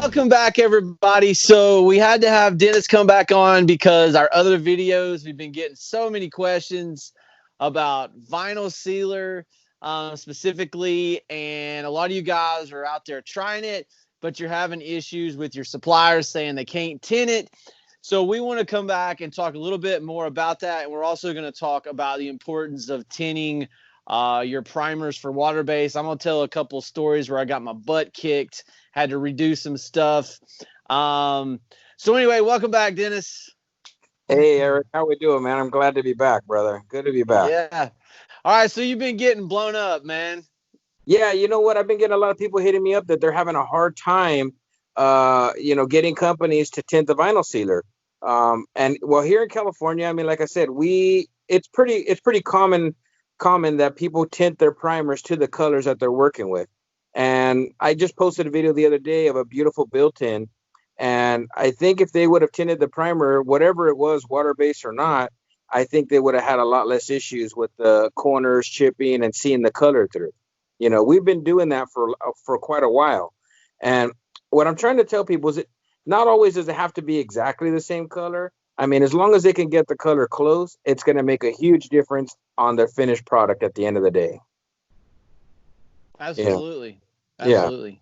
welcome back, everybody. So we had to have Dennis come back on because our other videos, we've been getting so many questions about vinyl sealer specifically, and a lot of you guys are out there trying it, but you're having issues with your suppliers saying they can't tint it. So we want to come back and talk a little bit more about that, and we're also going to talk about the importance of tinting your primers for water base. I'm going to tell a couple stories where I got my butt kicked, had to redo some stuff. So anyway, welcome back, Dennis. Hey Eric, how we doing, man? I'm glad to be back, brother. Good to be back. Yeah. All right. So you've been getting blown up, man. Yeah, you know what? I've been getting a lot of people hitting me up that they're having a hard time, getting companies to tint the vinyl sealer. And well, here in California, I mean, like I said, it's pretty common that people tint their primers to the colors that they're working with. And I just posted a video the other day of a beautiful built-in, and I think if they would have tinted the primer, whatever it was, water based or not, I think they would have had a lot less issues with the corners chipping and seeing the color through. We've been doing that for quite a while. And what I'm trying to tell people is that not always does it have to be exactly the same color. I mean, as long as they can get the color close, it's going to make a huge difference on their finished product at the end of the day. Absolutely. Yeah. Absolutely.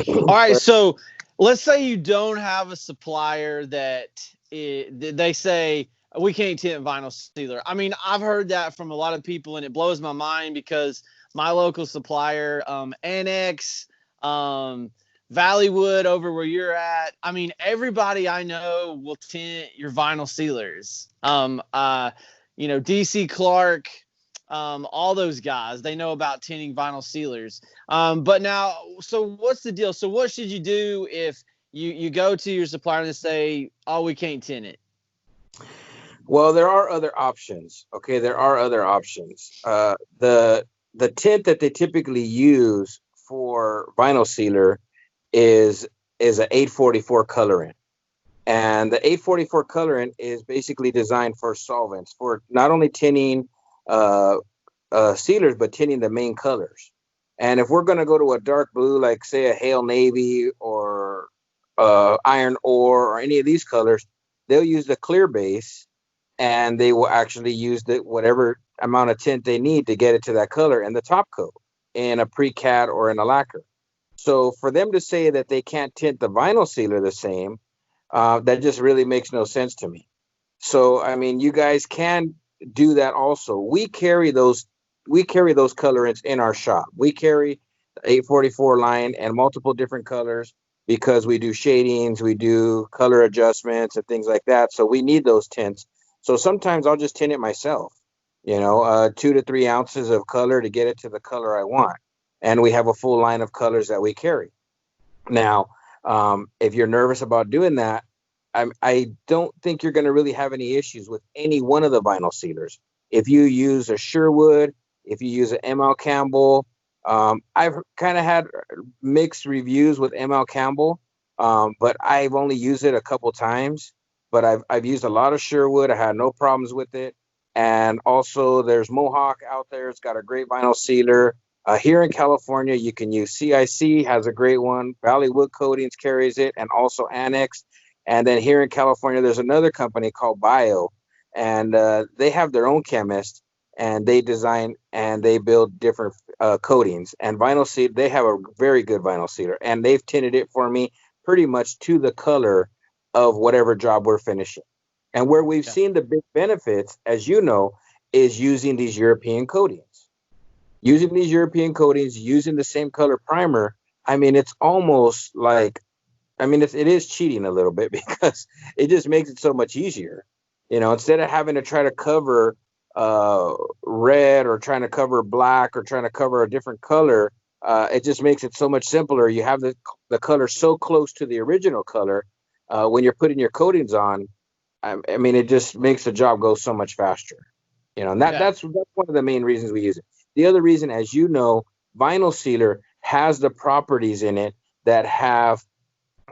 All right. So let's say you don't have a supplier that they say we can't tint vinyl sealer. I mean, I've heard that from a lot of people, and it blows my mind because my local supplier, Annex, Valleywood over where you're at. I mean, everybody I know will tint your vinyl sealers. DC Clark, all those guys, they know about tinting vinyl sealers. But now, so what's the deal? So what should you do if you go to your supplier and they say, oh, we can't tint it? Well, there are other options. Okay, there are other options. The tint that they typically use for vinyl sealer is a 844 colorant. And the 844 colorant is basically designed for solvents, for not only tinting sealers, but tinting the main colors. And if we're going to go to a dark blue, like say a Hail Navy or iron ore or any of these colors, they'll use the clear base, and they will actually use whatever amount of tint they need to get it to that color and the top coat in a pre-cat or in a lacquer. So for them to say that they can't tint the vinyl sealer the same, that just really makes no sense to me. So, I mean, you guys can do that also. We carry those colorants in our shop. We carry the 844 line and multiple different colors because we do shadings, we do color adjustments and things like that. So we need those tints. So sometimes I'll just tint it myself, 2 to 3 ounces of color to get it to the color I want. And we have a full line of colors that we carry. Now, if you're nervous about doing that, I don't think you're going to really have any issues with any one of the vinyl sealers. If you use a Sherwood, if you use an ML Campbell, I've kind of had mixed reviews with ML Campbell, but I've only used it a couple times. But I've used a lot of Sherwood. I had no problems with it. And also there's Mohawk out there. It's got a great vinyl sealer. Here in California, you can use CIC, has a great one. Valley Wood Coatings carries it, and also Annex. And then here in California, there's another company called Bio, and they have their own chemist, and they design and they build different coatings. And vinyl seal, they have a very good vinyl sealer, and they've tinted it for me pretty much to the color of whatever job we're finishing. And where we've seen the big benefits, as you know, is using these European coatings. Using these European coatings, using the same color primer, I mean, it's almost like, it is cheating a little bit because it just makes it so much easier. Instead of having to try to cover red or trying to cover black or trying to cover a different color, it just makes it so much simpler. You have the color so close to the original color. When you're putting your coatings on, it just makes the job go so much faster. And that's one of the main reasons we use it. The other reason, as you know, vinyl sealer has the properties in it that have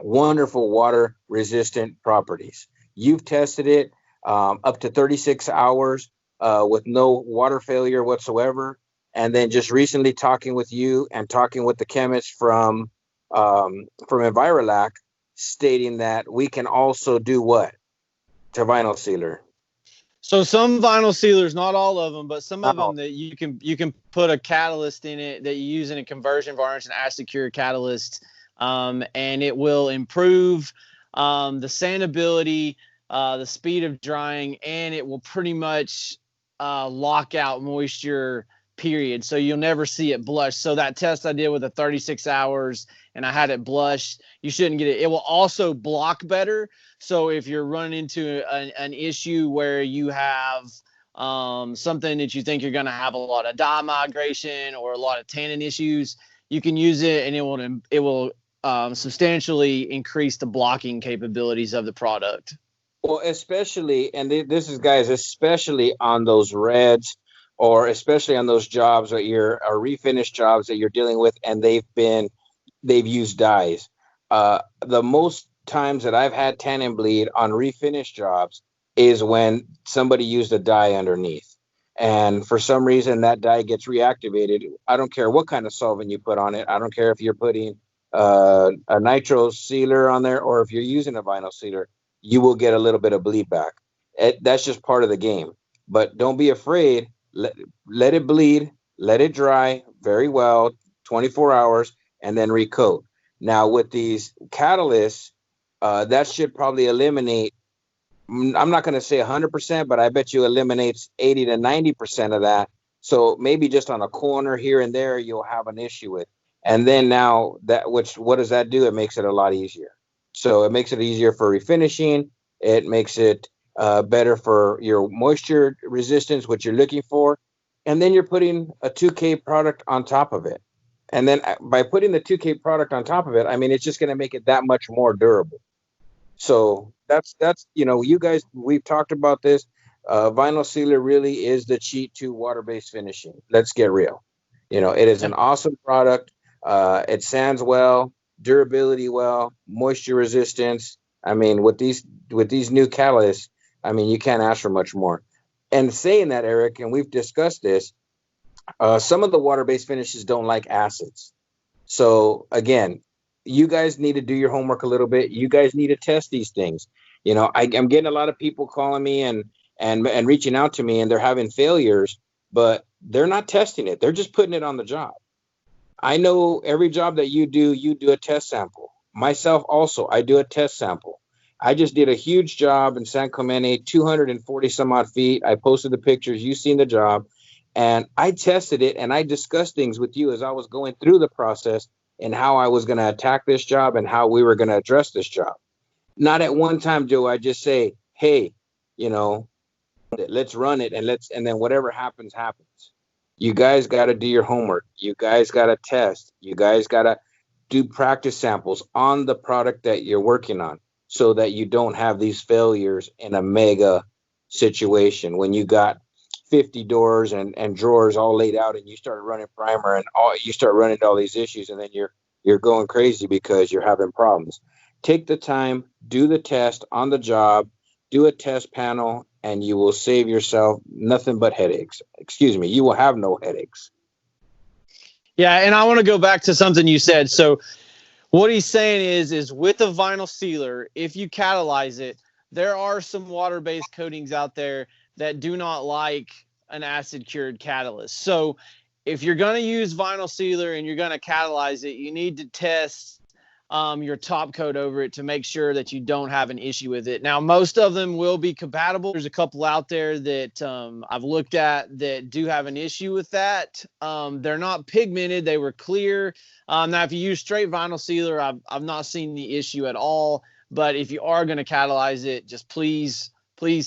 wonderful water resistant properties. You've tested it up to 36 hours with no water failure whatsoever. And then just recently talking with you and talking with the chemist from Envirolac, stating that we can also do what to vinyl sealer? So some vinyl sealers, not all of them, but some of Oh, them that you can put a catalyst in it that you use in a conversion varnish, an acid cure catalyst, and it will improve the sandability, the speed of drying, and it will pretty much lock out moisture. Period. So you'll never see it blush. So that test I did with the 36 hours, and I had it blush. You shouldn't get it. It will also block better. So if you're running into an issue where you have something that you think you're going to have a lot of dye migration or a lot of tannin issues, you can use it, and it will substantially increase the blocking capabilities of the product. well, especially, and this is, guys, especially on those reds, or especially on those jobs that are refinish jobs that you're dealing with, and they've used dyes. The most times that I've had tannin bleed on refinish jobs is when somebody used a dye underneath. And for some reason that dye gets reactivated. I don't care what kind of solvent you put on it. I don't care if you're putting a nitro sealer on there or if you're using a vinyl sealer, you will get a little bit of bleed back. That's just part of the game. But don't be afraid. Let it bleed, let it dry very well, 24 hours, and then recoat. Now, with these catalysts, that should probably eliminate, I'm not going to say 100%, but I bet you eliminates 80 to 90% of that. So maybe just on a corner here and there, you'll have an issue with. And then now, what does that do? It makes it a lot easier. So it makes it easier for refinishing. It makes it better for your moisture resistance, what you're looking for. And then you're putting a 2K product on top of it. And then by putting the 2K product on top of it, I mean, it's just going to make it that much more durable. So that's, you guys, we've talked about this. Vinyl sealer really is the cheat to water-based finishing. Let's get real. It is an awesome product. It sands well, durability well, moisture resistance. I mean, with these new catalysts, I mean, you can't ask for much more. And saying that, Eric, and we've discussed this, some of the water-based finishes don't like acids. So again, you guys need to do your homework a little bit. You guys need to test these things. I'm getting a lot of people calling me and reaching out to me, and they're having failures, but they're not testing it. They're just putting it on the job. I know every job that you do a test sample. Myself also, I do a test sample. I just did a huge job in San Clemente, 240 some odd feet. I posted the pictures. You've seen the job. And I tested it, and I discussed things with you as I was going through the process and how I was going to attack this job and how we were going to address this job. Not at one time do I just say, hey, let's run it, and then whatever happens, happens. You guys got to do your homework. You guys got to test. You guys got to do practice samples on the product that you're working on so that you don't have these failures in a mega situation when you got 50 doors and drawers all laid out and you start running primer and you start running into all these issues, and then you're going crazy because you're having problems. Take the time, do the test on the job, do a test panel, and you will save yourself nothing but headaches. Excuse me, you will have no headaches. Yeah, and I want to go back to something you said. So what he's saying is with a vinyl sealer, if you catalyze it, there are some water-based coatings out there that do not like an acid cured catalyst. So if you're going to use vinyl sealer and you're going to catalyze it, you need to test your top coat over it to make sure that you don't have an issue with it. Now, most of them will be compatible. There's a couple out there that I've looked at that do have an issue with that. They're not pigmented. They were clear. Now, if you use straight vinyl sealer, I've not seen the issue at all. But if you are going to catalyze it, just please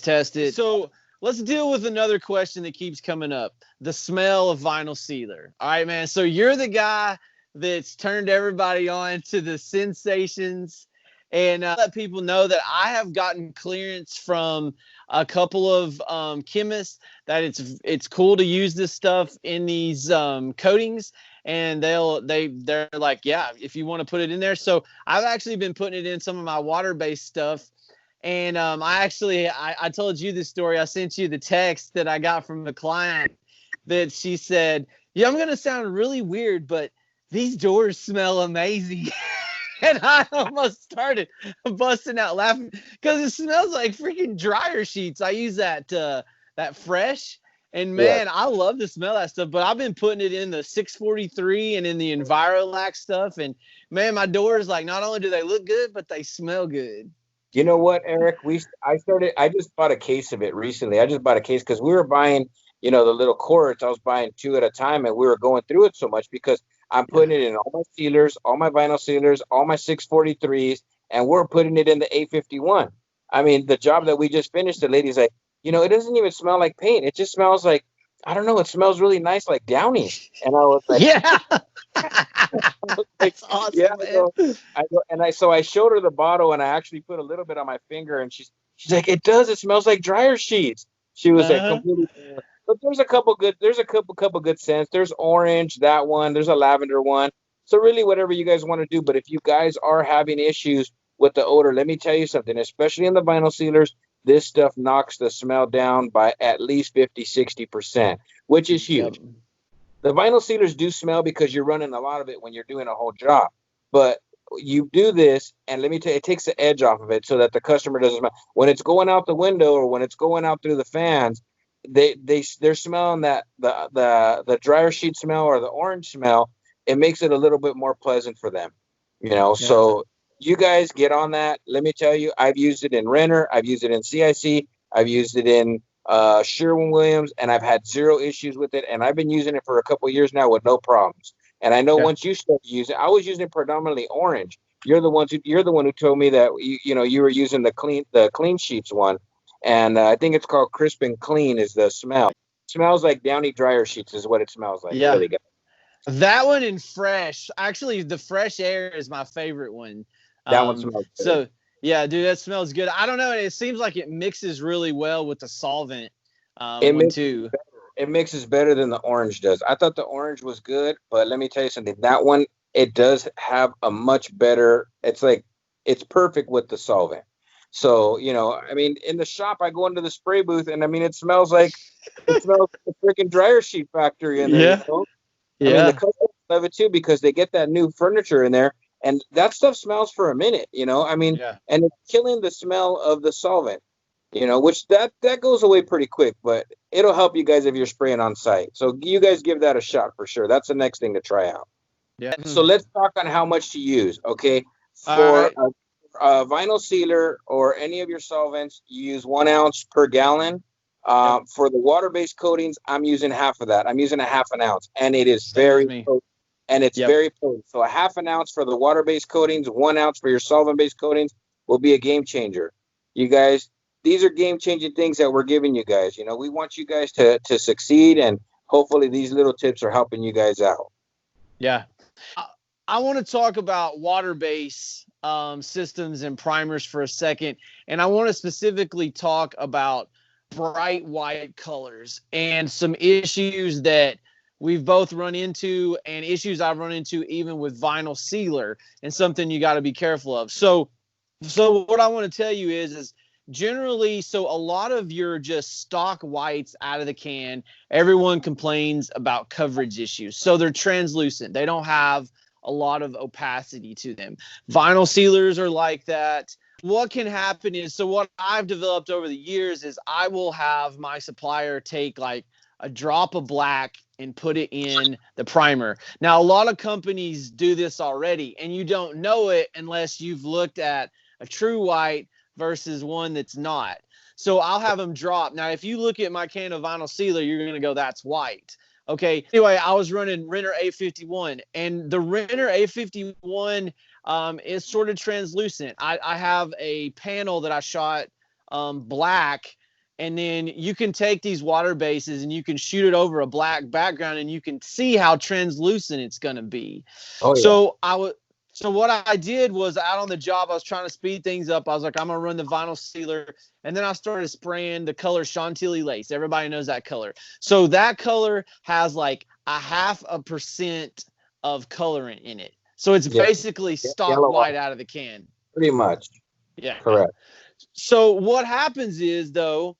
test it. So let's deal with another question that keeps coming up. The smell of vinyl sealer. All right, man. So you're the guy that's turned everybody on to the sensations, and let people know that I have gotten clearance from a couple of chemists that it's cool to use this stuff in these coatings, and they're like, yeah, if you want to put it in there. So I've actually been putting it in some of my water-based stuff. And I told you this story. I sent you the text that I got from the client that she said, yeah, I'm going to sound really weird, but these doors smell amazing. And I almost started busting out laughing because it smells like freaking dryer sheets. I use that fresh, and Yeah. man, I love the smell of that stuff. But I've been putting it in the 643 and in the Envirolax stuff, and man, my doors, like, not only do they look good, but they smell good. You know what, Eric? I just bought a case of it recently. I just bought a case because we were buying, the little quarts. I was buying two at a time, and we were going through it so much because I'm Yeah. putting it in all my sealers, all my vinyl sealers, all my 643s, and we're putting it in the 851. I mean, the job that we just finished, the lady's like, it doesn't even smell like paint. It just smells like, I don't know, it smells really nice like Downy. And I was like, Yeah. like, That's awesome, yeah, man. so I showed her the bottle, and I actually put a little bit on my finger, and she's like, it does. It smells like dryer sheets. She was like Uh-huh. completely. But there's a couple good scents. There's orange, that one. There's a lavender one. So really, whatever you guys want to do. But if you guys are having issues with the odor, let me tell you something. Especially in the vinyl sealers, this stuff knocks the smell down by at least 50-60%, which is Yep. huge. The vinyl sealers do smell because you're running a lot of it when you're doing a whole job. But you do this, and let me tell you, it takes the edge off of it so that the customer doesn't smell. When it's going out the window or when it's going out through the fans, they're smelling that the dryer sheet smell or the orange smell. It makes it a little bit more pleasant for them. Yeah. So you guys get on that. Let me tell you, I've used it in Renner, I've used it in CIC, I've used it in Sherwin-Williams, and I've had zero issues with it. And I've been using it for a couple of years now with no problems. And I know Yeah. once you start using, I was using predominantly orange. You're the one who told me that you were using the clean sheets one, and I think it's called Crisp and Clean is the smell. It smells like Downy dryer sheets is what it smells like. Yeah. Really good. That one and fresh. Actually, the fresh air is my favorite one. That one smells good. So yeah, dude, that smells good. I don't know. It seems like it mixes really well with the solvent It one makes too. it mixes better than the orange does. I thought the orange was good, but let me tell you something. That one, it does have a much better. It's perfect with the solvent. So, I mean, in the shop, I go into the spray booth, and I mean, it smells like a freaking dryer sheet factory in there. Yeah. I mean, the Yeah. customers love it too because they get that new furniture in there, and that stuff smells for a minute. I mean, Yeah. and it's killing the smell of the solvent. Which that goes away pretty quick, but it'll help you guys if you're spraying on site. So you guys give that a shot for sure. That's the next thing to try out. Yeah. So let's talk on how much to use. Okay, All for right. a vinyl sealer or any of your solvents, you use 1 ounce per gallon. Yep. For the water-based coatings, I'm using half of that. I'm using a half an ounce, and it is Same as very me. potent. And it's Yep. very potent. So a half an ounce for the water-based coatings, 1 ounce for your solvent-based coatings will be a game changer. You guys, these are game-changing things that we're giving you guys. We want you guys to succeed, and hopefully these little tips are helping you guys out. Yeah. I want to talk about water base systems and primers for a second. And I want to specifically talk about bright white colors and some issues that we've both run into and issues I've run into even with vinyl sealer and something you got to be careful of. So what I want to tell you is generally, so a lot of your just stock whites out of the can, everyone complains about coverage issues. So they're translucent. They don't have a lot of opacity to them. Vinyl sealers are like that. What can happen is, so what I've developed over the years is I will have my supplier take like a drop of black and put it in the primer. Now, a lot of companies do this already, and you don't know it unless you've looked at a true white versus one that's not. So I'll have them drop. Now, if you look at my can of vinyl sealer, you're going to go, that's white. Okay. Anyway, I was running Renner A51, and the Renner A51 is sort of translucent. I have a panel that I shot black, and then you can take these water bases and you can shoot it over a black background, and you can see how translucent it's going to be. Oh yeah. So what I did was out on the job, I was trying to speed things up. I was like, I'm going to run the vinyl sealer. And then I started spraying the color Chantilly lace. Everybody knows that color. So that color has like a 0.5% of colorant in it. So it's Yeah. basically stock Yellow white out of the can. pretty much. Yeah. Correct. So what happens is, though,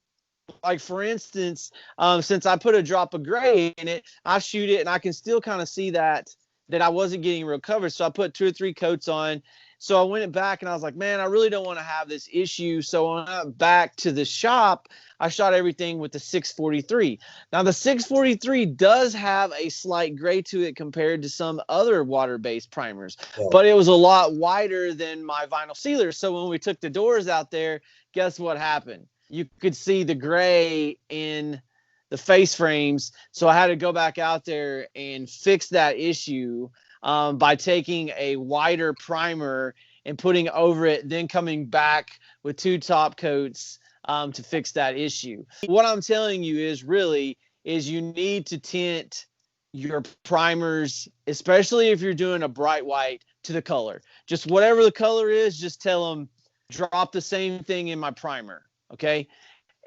like for instance, since I put a drop of gray in it, I shoot it and I can still kind of see that I wasn't getting real coverage. So I put 2 or 3 coats on, So I went back and I was like, man, I really don't want to have this issue. So when I went back to the shop, I shot everything with the 643. Now the 643 does have a slight gray to it compared to some other water-based primers, but it was a lot wider than my vinyl sealer. So when we took the doors out there, guess what happened? You could see the gray in the face frames. So I had to go back out there and fix that issue by taking a wider primer and putting over it, then coming back with 2 top coats to fix that issue. What I'm telling you is you need to tint your primers, especially if you're doing a bright white, to the color. Just whatever the color is, just tell them, drop the same thing in my primer, okay?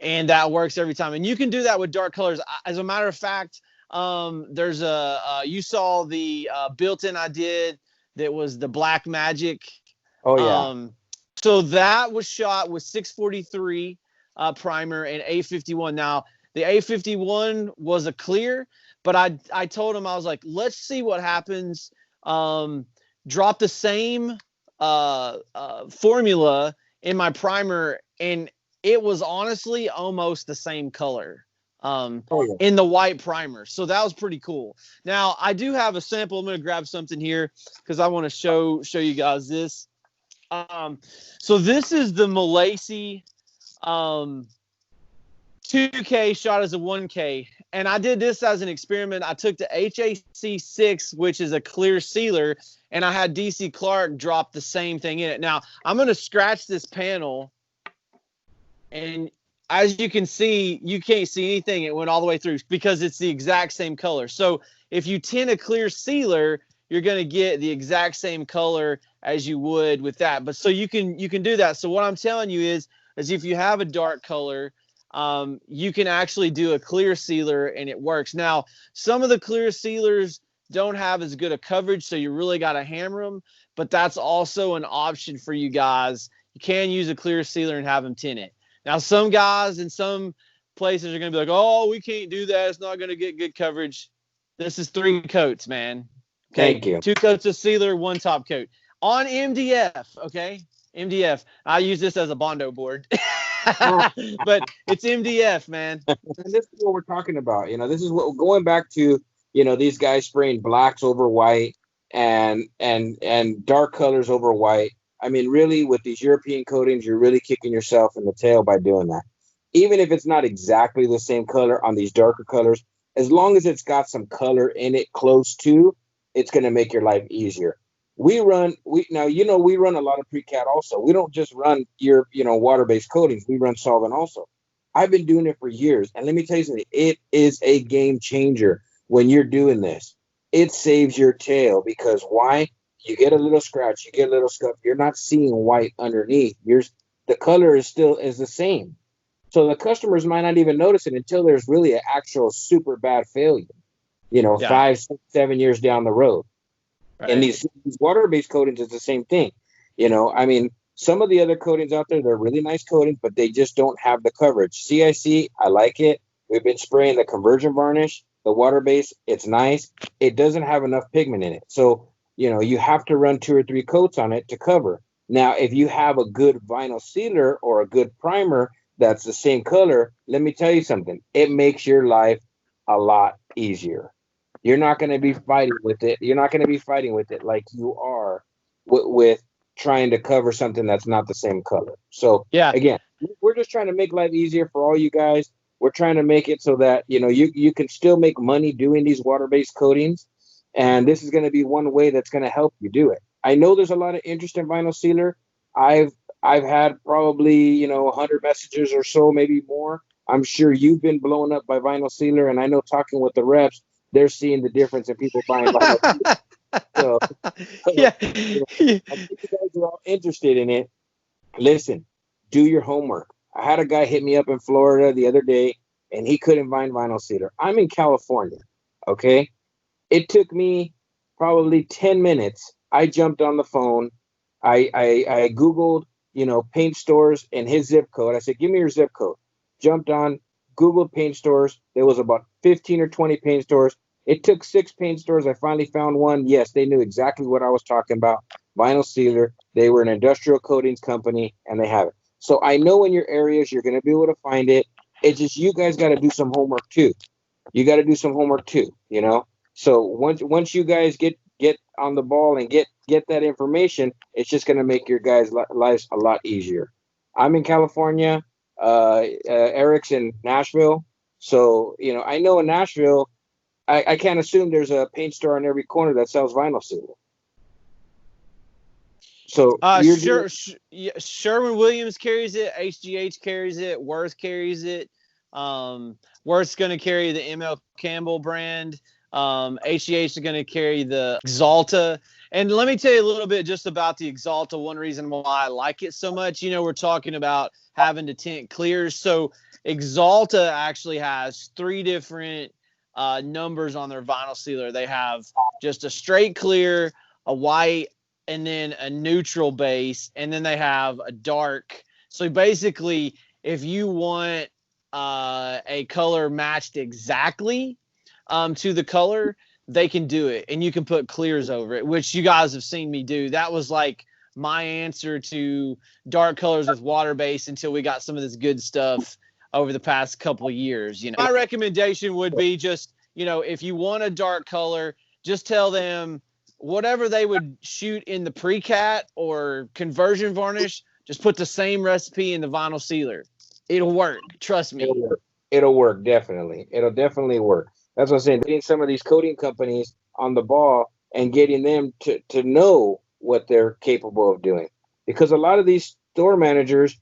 And that works every time. And you can do that with dark colors. As a matter of fact, there's you saw the built-in I did that was the Black Magic. Oh yeah. So that was shot with 643 primer and A51. Now the A51 was a clear, but I told him, I was like, let's see what happens. Drop the same formula in my primer, and it was honestly almost the same color in the white primer. So that was pretty cool. Now I do have a sample. I'm going to grab something here because I want to show you guys this. So this is the Malaysia 2K shot as a 1K. And I did this as an experiment. I took the HAC6, which is a clear sealer, and I had DC Clark drop the same thing in it. Now I'm going to scratch this panel, and as you can see, you can't see anything. It went all the way through because it's the exact same color. So if you tint a clear sealer, you're going to get the exact same color as you would with that. But so you can do that. So what I'm telling you is if you have a dark color, you can actually do a clear sealer and it works. Now, some of the clear sealers don't have as good a coverage, so you really got to hammer them. But that's also an option for you guys. You can use a clear sealer and have them tint it. Now, some guys in some places are going to be like, oh, we can't do that. It's not going to get good coverage. This is 3 coats, man. Okay. Thank you. 2 coats of sealer, 1 top coat. On MDF, okay? MDF. I use this as a Bondo board. But it's MDF, man. And this is what we're talking about. This is what going back to, these guys spraying blacks over white and dark colors over white. I mean, really, with these European coatings, you're really kicking yourself in the tail by doing that. Even if it's not exactly the same color on these darker colors, as long as it's got some color in it close to, it's going to make your life easier. We run a lot of pre-cat also. We don't just run your, water-based coatings. We run solvent also. I've been doing it for years. And let me tell you something, it is a game changer when you're doing this. It saves your tail because why? You get a little scratch, you get a little scuff. You're not seeing white underneath. The color is the same. So the customers might not even notice it until there's really an actual super bad failure, 5, 6, 7 years down the road. Right. And these water-based coatings is the same thing. I mean, some of the other coatings out there, they're really nice coatings, but they just don't have the coverage. CIC, I like it. We've been spraying the conversion varnish, the water-based. It's nice. It doesn't have enough pigment in it. So, you have to run 2 or 3 coats on it to cover. Now, if you have a good vinyl sealer or a good primer that's the same color, let me tell you something. It makes your life a lot easier. You're not going to be fighting with it. You're not going to be fighting with it like you are with trying to cover something that's not the same color. So, again, we're just trying to make life easier for all you guys. We're trying to make it so that, you can still make money doing these water-based coatings. And this is going to be one way that's going to help you do it. I know there's a lot of interest in vinyl sealer. I've had probably, 100 messages or so, maybe more. I'm sure you've been blown up by vinyl sealer. And I know talking with the reps, they're seeing the difference in people buying vinyl sealer. So, I think you guys are all interested in it. Listen, do your homework. I had a guy hit me up in Florida the other day, and he couldn't find vinyl sealer. I'm in California, okay? It took me probably 10 minutes. I jumped on the phone. I Googled, paint stores in his zip code. I said, give me your zip code. Jumped on, Googled paint stores. There was about 15 or 20 paint stores. It took 6 paint stores. I finally found one. Yes, they knew exactly what I was talking about. vinyl sealer. They were an industrial coatings company, and they have it. So I know in your areas you're going to be able to find it. It's just you guys got to do some homework too. You got to do some homework too, you know. So once you guys get on the ball and get that information, it's just going to make your guys' lives a lot easier. I'm in California. Eric's in Nashville. So, you know, I know in Nashville, I can't assume there's a paint store on every corner that sells vinyl sealer. So Yeah, Sherwin-Williams carries it. HGH carries it. Worth carries it. Worth's going to carry the ML Campbell brand. HGH is going to carry the Exalta. And let me tell you a little bit just about the Exalta. One reason why I like it so much, you know, we're talking about having to tint clears. So Exalta actually has 3 different numbers on their vinyl sealer. They have just a straight clear, a white, and then a neutral base, and then they have a dark. So basically, if you want a color matched exactly to the color, they can do it, and you can put clears over it, which you guys have seen me do. That was like my answer to dark colors with water base until we got some of this good stuff over the past couple of years. You know, my recommendation would be just, you know, if you want a dark color, just tell them whatever they would shoot in the pre-cat or conversion varnish, just put the same recipe in the vinyl sealer. It'll work. Trust me. It'll work. Definitely. It'll definitely work. That's what I'm saying. Getting some of these coating companies on the ball and getting them to know what they're capable of doing. Because a lot of these store managers,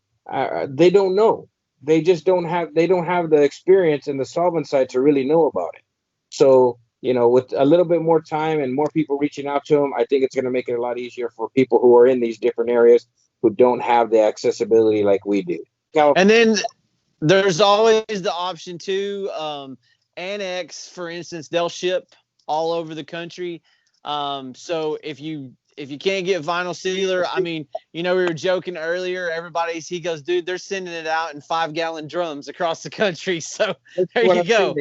they don't know. They just don't have the experience in the solvent side to really know about it. So, you know, with a little bit more time and more people reaching out to them, I think it's going to make it a lot easier for people who are in these different areas who don't have the accessibility like we do. And then there's always the option too. Annex, for instance, they'll ship all over the country. So if you can't get vinyl sealer, I mean, you know, we were joking earlier. He goes, dude, they're sending it out in 5-gallon drums across the country. So there you go.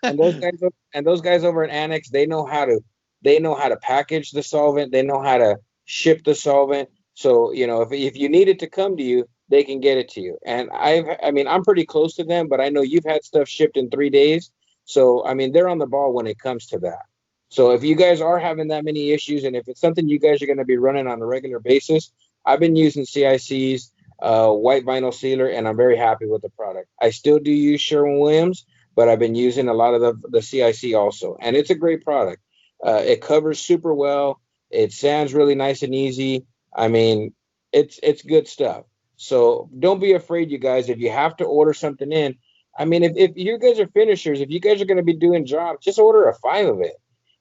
And those guys over at Annex, they know how to package the solvent. They know how to ship the solvent. So, you know, if you need it to come to you, they can get it to you. And I'm pretty close to them, but I know you've had stuff shipped in 3 days. So, I mean, they're on the ball when it comes to that. So if you guys are having that many issues, and if it's something you guys are going to be running on a regular basis, I've been using CIC's white vinyl sealer, and I'm very happy with the product. I still do use Sherwin-Williams, but I've been using a lot of the CIC also, and it's a great product. It covers super well. It sands really nice and easy. I mean, it's good stuff. So don't be afraid, you guys. If you have to order something in, I mean, if you guys are finishers, if you guys are going to be doing jobs, just order a 5 of it.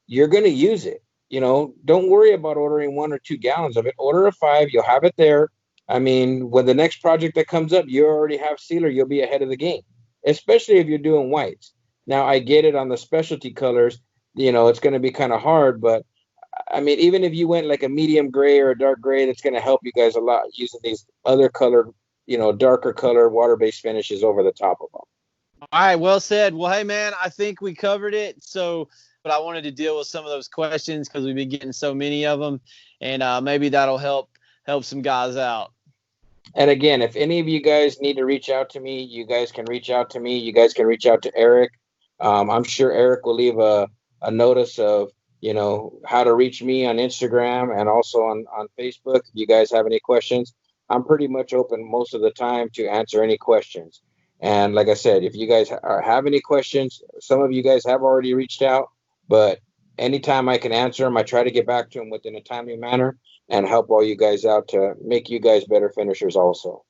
You're going to use it. You know, don't worry about ordering 1 or 2 gallons of it. Order a 5. You'll have it there. I mean, when the next project that comes up, you already have sealer. You'll be ahead of the game, especially if you're doing whites. Now, I get it on the specialty colors. You know, it's going to be kind of hard, but I mean, even if you went like a medium gray or a dark gray, that's going to help you guys a lot using these other colored, you know, darker color water-based finishes over the top of them. All right, well said. Well, hey, man, I think we covered it. So, but I wanted to deal with some of those questions because we've been getting so many of them, and maybe that'll help some guys out. And again, if any of you guys need to reach out to me, you guys can reach out to me. You guys can reach out to Eric. I'm sure Eric will leave a notice of, you know, how to reach me on Instagram and also on Facebook. If you guys have any questions, I'm pretty much open most of the time to answer any questions. And like I said, if you guys have any questions, some of you guys have already reached out, but anytime I can answer them, I try to get back to them within a timely manner and help all you guys out to make you guys better finishers also.